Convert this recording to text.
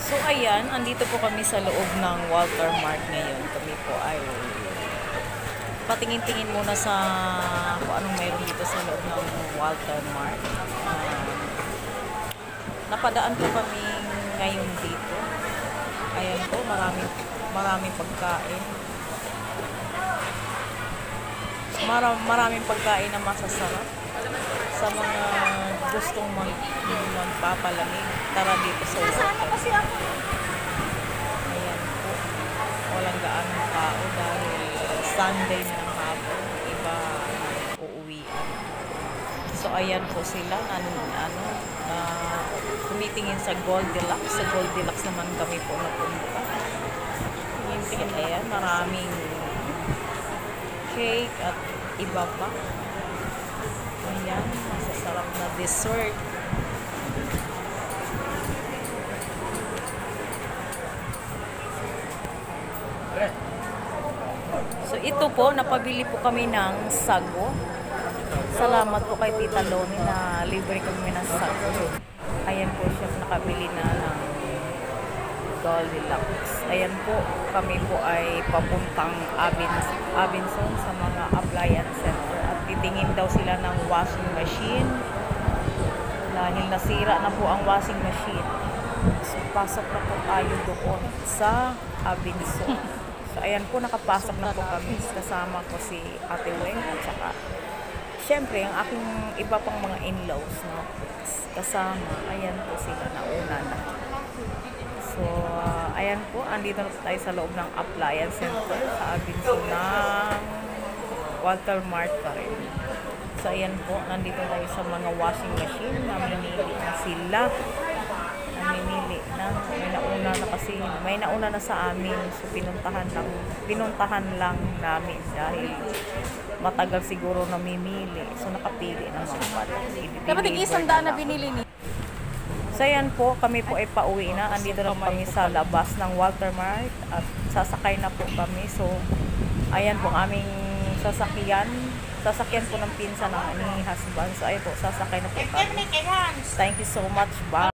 So ayan, andito po kami sa loob ng Walter Mart ngayon. Kami po ay patingin-tingin muna sa kung anong mayroon dito sa loob ng Walter Mart. Napadaan po kami ngayon dito. Ayan po, maraming pagkain. Maraming pagkain na masasarap. Sa mga gustong magpapalamig, tara dito sa Walter. Ayan po, walang gaanong tao dahil Sunday na ng hapon, iba uuwian. So ayan po sila tumitingin sa Goldilocks. Sa Goldilocks naman kami po napunta. So ayan, maraming cake at iba pa. Ayan, masasarap na dessert. So ito po, napabili po kami ng sago. Salamat po kay Tita Loni na libre kami ng sago. Ayan po siya, nakabili na ng Goldilocks. Ayan po, kami po ay papuntang Abinson sa mga appliance center at titingin daw sila ng washing machine dahil nasira na po ang washing machine. So pasok na po tayo doon sa Abinson. So ayan po, nakapasok na po kami. Kasama ko si Ate Weng at saka syempre ang aking iba pang mga in-laws, no? Kasama, ayan po sila, nauna na. So, ayan po, andito na tayo sa loob ng appliance center sa Abinson ng Walter Mart pa rin. So, ayan po, nandito tayo sa mga washing machine. Namimili na sila. Namimili na. May nauna na sa amin. So, pinuntahan lang namin dahil matagal siguro namimili. So, nakapili ng mga bata. Dapat tig-100 na binili niya. So ayan po, kami po ay pauwi na. Andito na kami sa labas ng Walter Mart at sasakay na po kami. So ayan po aming sasakyan po ng pinsan ng ni husband. So ayan po, sasakay na po kami. Thank you so much. Bye.